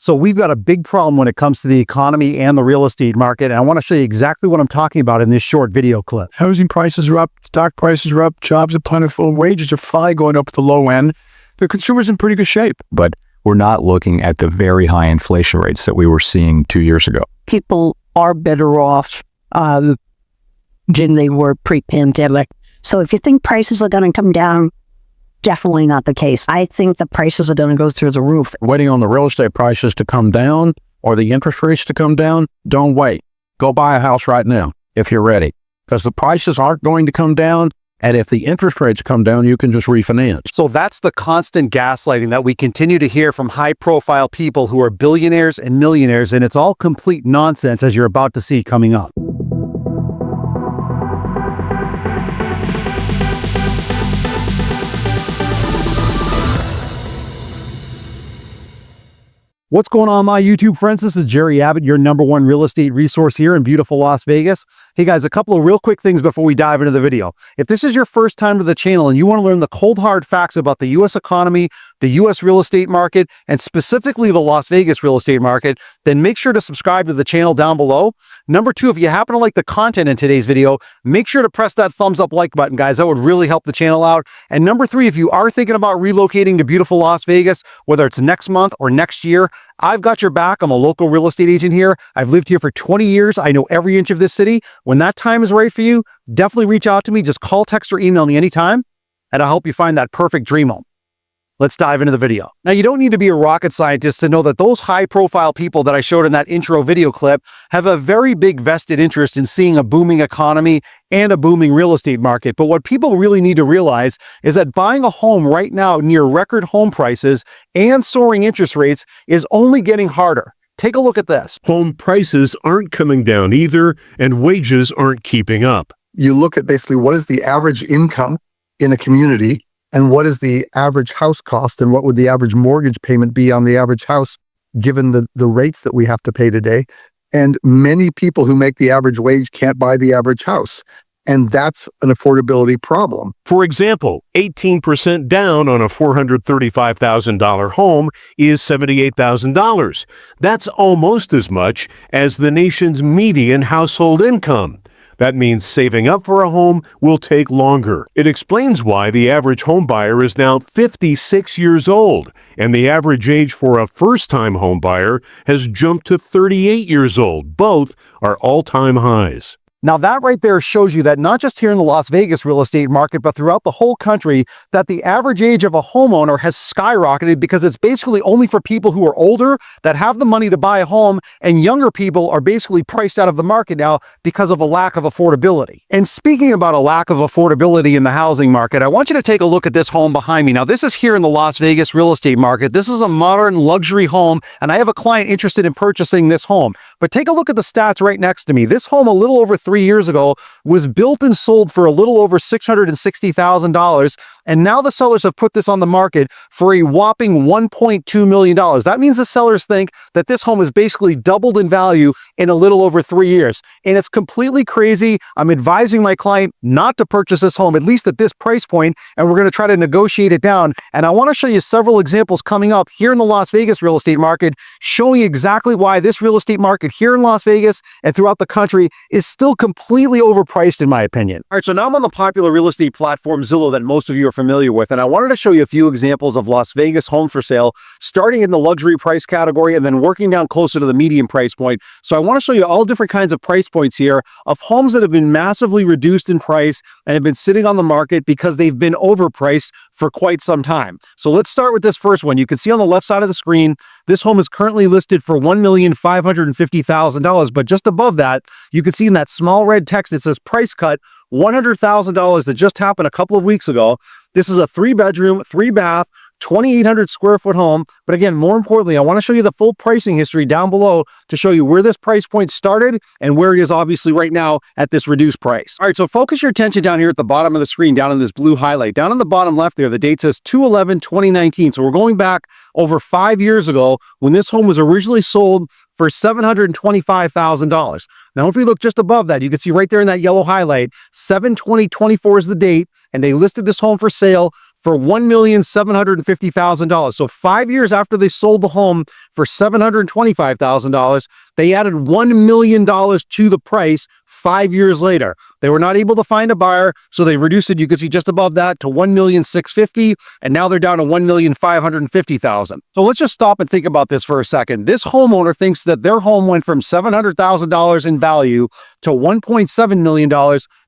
So we've got a big problem when it comes to the economy and the real estate market. And I want to show you exactly what I'm talking about in this short video clip. Housing prices are up, stock prices are up, jobs are plentiful, wages are finally going up at the low end. The consumer's in pretty good shape. But we're not looking at the very high inflation rates that we were seeing 2 years ago. People are better off than they were pre-pandemic. So if you think prices are going to come down, definitely not the case. I think the prices are going to go through the roof. Waiting on the real estate prices to come down or the interest rates to come down, don't wait. Go buy a house right now if you're ready, because the prices aren't going to come down. And if the interest rates come down, you can just refinance. So that's the constant gaslighting that we continue to hear from high-profile people who are billionaires and millionaires, and it's all complete nonsense, as you're about to see coming up. What's going on, my YouTube friends? This is Jerry Abbott, your #1 real estate resource here in beautiful Las Vegas. Hey guys, a couple of real quick things before we dive into the video. If this is your first time to the channel and you want to learn the cold hard facts about the U.S. economy, the U.S. real estate market, and specifically the Las Vegas real estate market, then make sure to subscribe to the channel down below. Number 2, if you happen to like the content in today's video, make sure to press that thumbs up like button, guys. That would really help the channel out. And number 3, if you are thinking about relocating to beautiful Las Vegas, whether it's next month or next year, I've got your back. I'm a local real estate agent here. I've lived here for 20 years. I know every inch of this city. When that time is right for you, definitely reach out to me. Just call, text, or email me anytime, and I'll help you find that perfect dream home. Let's dive into the video. Now, you don't need to be a rocket scientist to know that those high-profile people that I showed in that intro video clip have a very big vested interest in seeing a booming economy and a booming real estate market. But what people really need to realize is that buying a home right now near record home prices and soaring interest rates is only getting harder. Take a look at this. Home prices aren't coming down either, and wages aren't keeping up. You look at basically what is the average income in a community and what is the average house cost and what would the average mortgage payment be on the average house given the rates that we have to pay today. And many people who make the average wage can't buy the average house. And that's an affordability problem. For example, 18% down on a $435,000 home is $78,000. That's almost as much as the nation's median household income. That means saving up for a home will take longer. It explains why the average home buyer is now 56 years old, and the average age for a first-time home buyer has jumped to 38 years old. Both are all-time highs. Now that right there shows you that not just here in the Las Vegas real estate market, but throughout the whole country, that the average age of a homeowner has skyrocketed because it's basically only for people who are older that have the money to buy a home, and younger people are basically priced out of the market now because of a lack of affordability. And speaking about a lack of affordability in the housing market, I want you to take a look at this home behind me. Now this is here in the Las Vegas real estate market. This is a modern luxury home, and I have a client interested in purchasing this home. But take a look at the stats right next to me. This home, a little over 3 years ago, was built and sold for a little over $660,000, and now the sellers have put this on the market for a whopping $1.2 million. That means the sellers think that this home is basically doubled in value in a little over 3 years, and it's completely crazy. I'm advising my client not to purchase this home, at least at this price point, and we're going to try to negotiate it down. And I want to show you several examples coming up here in the Las Vegas real estate market, showing exactly why this real estate market here in Las Vegas and throughout the country is still completely overpriced, in my opinion. All right, so now I'm on the popular real estate platform Zillow that most of you are familiar with, and I wanted to show you a few examples of Las Vegas homes for sale, starting in the luxury price category and then working down closer to the medium price point. So I want to show you all different kinds of price points here of homes that have been massively reduced in price and have been sitting on the market because they've been overpriced for quite some time. So let's start with this first one. You can see on the left side of the screen, this home is currently listed for $1,550,000, but just above that, you can see in that small red text, it says price cut, $100,000 that just happened a couple of weeks ago. This is a 3-bedroom, 3-bath, 2,800 square foot home. But again, more importantly, I want to show you the full pricing history down below to show you where this price point started and where it is obviously right now at this reduced price. All right, so focus your attention down here at the bottom of the screen, down in this blue highlight. Down in the bottom left there, the date says 2/11/2019. So we're going back over 5 years ago when this home was originally sold for $725,000. Now, if we look just above that, you can see right there in that yellow highlight, 7/20/24 is the date, and they listed this home for sale for $1,750,000. So 5 years after they sold the home for $725,000, they added $1 million to the price 5 years later. They were not able to find a buyer, so they reduced it, you can see just above that, to $1,650,000, and now they're down to $1,550,000. So let's just stop and think about this for a second. This homeowner thinks that their home went from $700,000 in value to $1.7 million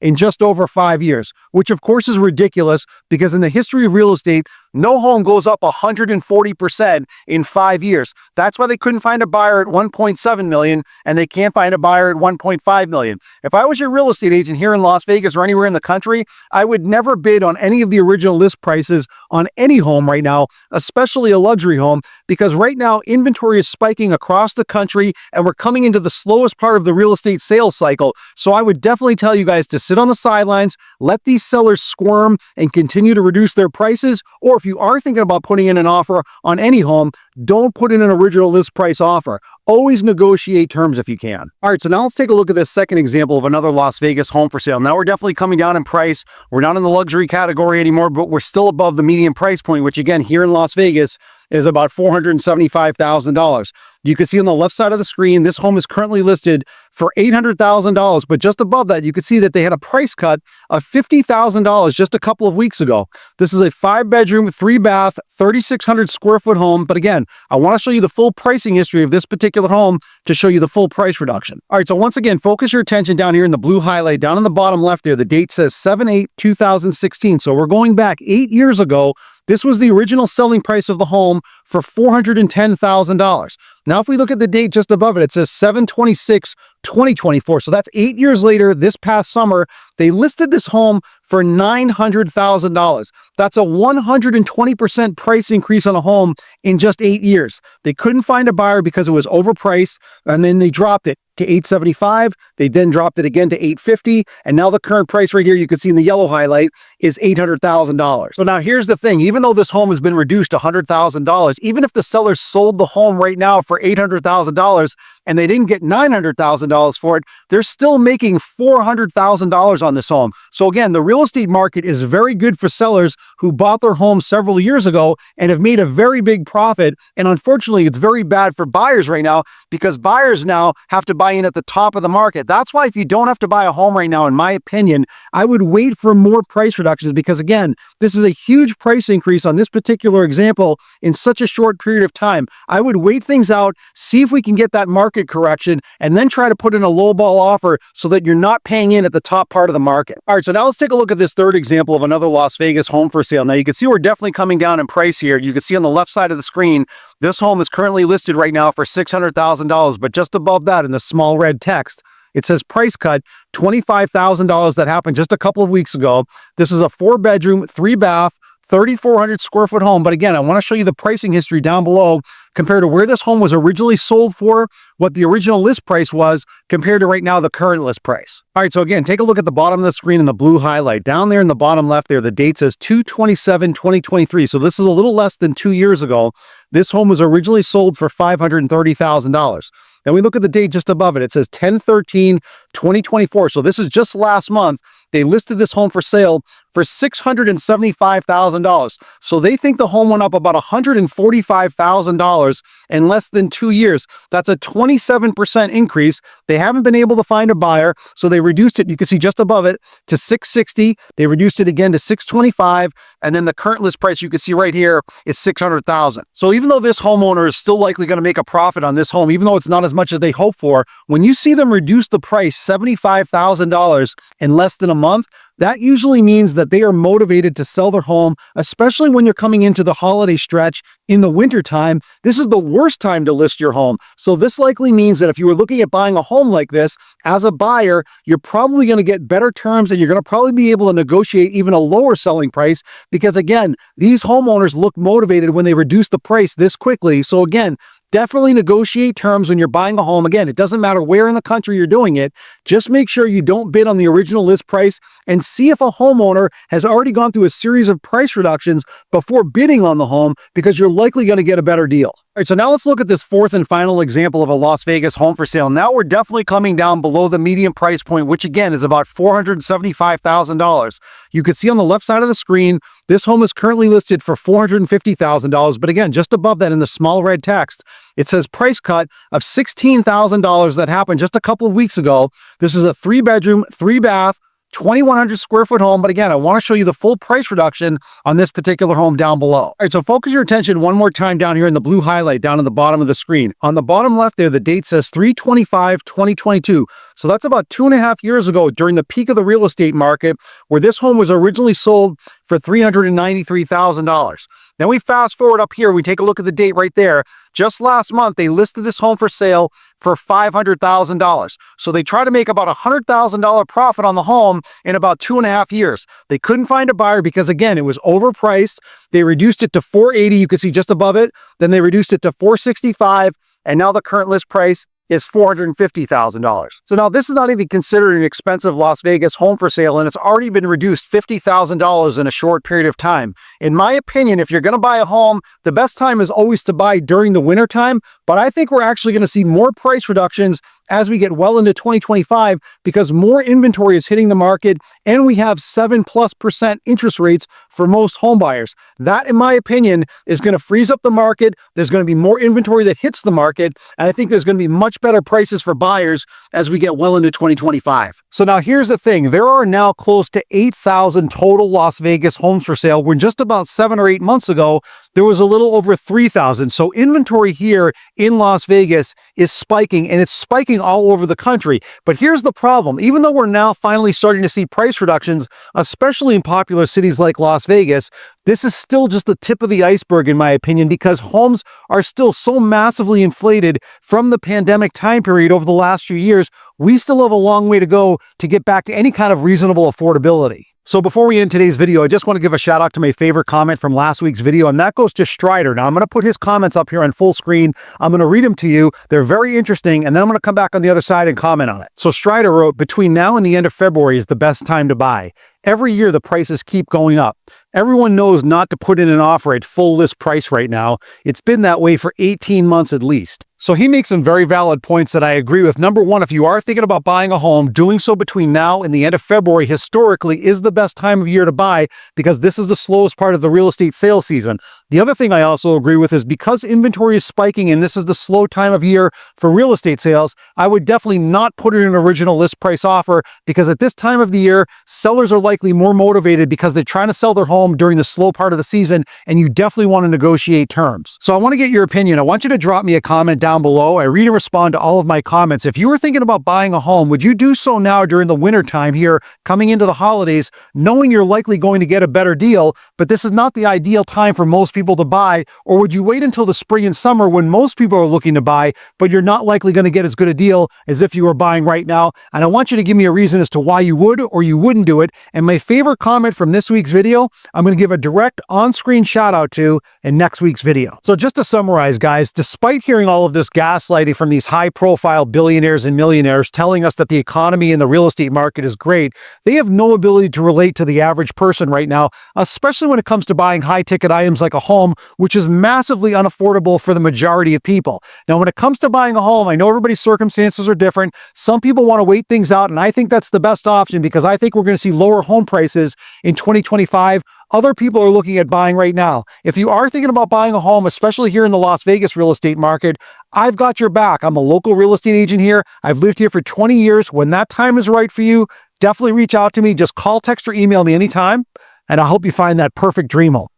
in just over 5 years, which of course is ridiculous because in the history of real estate, no home goes up 140% in 5 years. That's why they couldn't find a buyer at $1.7 million and they can't find a buyer at $1.5 million. If I was your real estate agent here in Las Vegas or anywhere in the country, I would never bid on any of the original list prices on any home right now, especially a luxury home, because right now inventory is spiking across the country and we're coming into the slowest part of the real estate sales cycle. So I would definitely tell you guys to sit on the sidelines, let these sellers squirm and continue to reduce their prices. Or if you are thinking about putting in an offer on any home, don't put in an original list price offer. Always negotiate terms if you can. All right, so now let's take a look at this second example of another Las Vegas home for sale. Now we're definitely coming down in price. We're not in the luxury category anymore, but we're still above the median price point, which again, here in Las Vegas is about $475,000. You can see on the left side of the screen, this home is currently listed for $800,000, but just above that, you can see that they had a price cut of $50,000 just a couple of weeks ago. This is a 5-bedroom, 3-bath, 3,600 square foot home. But again, I want to show you the full pricing history of this particular home to show you the full price reduction. All right, so once again, focus your attention down here in the blue highlight, down in the bottom left there. The date says 7/8/2016. So we're going back 8 years ago. This was the original selling price of the home for $410,000. Now, if we look at the date just above it, it says 7/26/2024. So that's 8 years later, this past summer, they listed this home for $900,000. That's a 120% price increase on a home in just 8 years. They couldn't find a buyer because it was overpriced, and then they dropped it to $875,000. They then dropped it again to $850,000, and now the current price right here, you can see in the yellow highlight, is $800,000. So now here's the thing, even though this home has been reduced to $100,000, even if the seller sold the home right now for $800,000 and they didn't get $900,000 for it, they're still making $400,000 on this home. So again, the real estate market is very good for sellers who bought their home several years ago and have made a very big profit. And unfortunately, it's very bad for buyers right now because buyers now have to buy in at the top of the market. That's why if you don't have to buy a home right now, in my opinion, I would wait for more price reductions because again, this is a huge price increase on this particular example in such a short period of time. I would wait things out, see if we can get that market correction, and then try to put in a lowball offer so that you're not paying in at the top part of the market. All right, so now let's take a look at this third example of another Las Vegas home for sale. Now you can see we're definitely coming down in price here. You can see on the left side of the screen, this home is currently listed right now for $600,000, but just above that in the small red text, it says price cut, $25,000 that happened just a couple of weeks ago. This is a 4-bedroom, 3-bath, 3,400 square foot home. But again, I want to show you the pricing history down below compared to where this home was originally sold for, what the original list price was, compared to right now the current list price. All right, so again, take a look at the bottom of the screen in the blue highlight. Down there in the bottom left there, the date says 2/27/2023. So this is a little less than 2 years ago. This home was originally sold for $530,000. Then we look at the date just above it. It says 10/13/2024. So this is just last month. They listed this home for sale for $675,000. So they think the home went up about $145,000 in less than 2 years. That's a 27% increase. They haven't been able to find a buyer, so they reduced it. You can see just above it to $660,000. They reduced it again to $625,000, and then the current list price you can see right here is $600,000. So even though this homeowner is still likely going to make a profit on this home, even though it's not as much as they hope for, when you see them reduce the price $75,000 in less than a month, that usually means that they are motivated to sell their home, especially when you're coming into the holiday stretch in the wintertime. This is the worst time to list your home. So this likely means that if you were looking at buying a home like this, as a buyer, you're probably going to get better terms and you're going to probably be able to negotiate even a lower selling price because again, these homeowners look motivated when they reduce the price this quickly. So again, definitely negotiate terms when you're buying a home. Again, it doesn't matter where in the country you're doing it. Just make sure you don't bid on the original list price and see if a homeowner has already gone through a series of price reductions before bidding on the home because you're likely going to get a better deal. All All right, so now let's look at this fourth and final example of a Las Vegas home for sale. Now we're definitely coming down below the median price point, which again is about $475,000. You can see on the left side of the screen, this home is currently listed for $450,000. But again, just above that in the small red text, it says price cut of $16,000 that happened just a couple of weeks ago. This is a 3-bedroom, 3-bath, 2,100 square foot home. But again, I want to show you the full price reduction on this particular home down below. All right, so focus your attention one more time down here in the blue highlight down at the bottom of the screen. On the bottom left there, the date says 3/25/2022. So that's about 2.5 years ago during the peak of the real estate market, where this home was originally sold for $393,000. Then we fast forward up here, we take a look at the date right there. Just last month, they listed this home for sale for $500,000. So they try to make about $100,000 profit on the home in about 2.5 years. They couldn't find a buyer because, again, it was overpriced. They reduced it to $480,000. You can see just above it. Then they reduced it to $465,000. And now the current list price is $450,000. So now this is not even considered an expensive Las Vegas home for sale, and it's already been reduced $50,000 in a short period of time. In my opinion, if you're going to buy a home, the best time is always to buy during the winter time, but I think we're actually going to see more price reductions as we get well into 2025 because more inventory is hitting the market and we have 7+% interest rates for most home buyers. That, in my opinion, is going to freeze up the market. There's going to be more inventory that hits the market, and I think there's going to be much better prices for buyers as we get well into 2025. So now here's the thing. There are now close to 8,000 total Las Vegas homes for sale, when just about 7 or 8 months ago, there was a little over 3,000. So inventory here in Las Vegas is spiking, and it's spiking all over the country. But here's the problem. Even though we're now finally starting to see price reductions, especially in popular cities like Las Vegas, this is still just the tip of the iceberg, in my opinion, because homes are still so massively inflated from the pandemic time period over the last few years. We still have a long way to go to get back to any kind of reasonable affordability. So before we end today's video, I just want to give a shout out to my favorite comment from last week's video, and that goes to Strider. Now, I'm going to put his comments up here on full screen. I'm going to read them to you. They're very interesting, and then I'm going to come back on the other side and comment on it. So Strider wrote, "Between now and the end of February is the best time to buy. Every year, the prices keep going up. Everyone knows not to put in an offer at full list price right now. It's been that way for 18 months at least." So he makes some very valid points that I agree with. Number one, if you are thinking about buying a home, doing so between now and the end of February historically is the best time of year to buy because this is the slowest part of the real estate sales season. The other thing I also agree with is because inventory is spiking and this is the slow time of year for real estate sales, I would definitely not put in an original list price offer because at this time of the year, sellers are likely more motivated because they're trying to sell their home during the slow part of the season, and you definitely want to negotiate terms. So I want to get your opinion. I want you to drop me a comment down below. I read and respond to all of my comments. If you were thinking about buying a home, would you do so now during the winter time here, coming into the holidays, knowing you're likely going to get a better deal, but this is not the ideal time for most people to buy? Or would you wait until the spring and summer when most people are looking to buy, but you're not likely going to get as good a deal as if you were buying right now? And I want you to give me a reason as to why you would or you wouldn't do it. And my favorite comment from this week's video, I'm going to give a direct on-screen shout out to in next week's video. So just to summarize, guys, despite hearing all of this gaslighting from these high-profile billionaires and millionaires telling us that the economy and the real estate market is great, they have no ability to relate to the average person right now, especially when it comes to buying high-ticket items like a home, which is massively unaffordable for the majority of people. Now, when it comes to buying a home, I know everybody's circumstances are different. Some people want to wait things out, and I think that's the best option because I think we're going to see lower home prices in 2025. Other people are looking at buying right now. If you are thinking about buying a home, especially here in the Las Vegas real estate market, I've got your back. I'm a local real estate agent here. I've lived here for 20 years. When that time is right for you, definitely reach out to me. Just call, text, or email me anytime, and I hope you find that perfect dream home.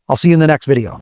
I'll see you in the next video.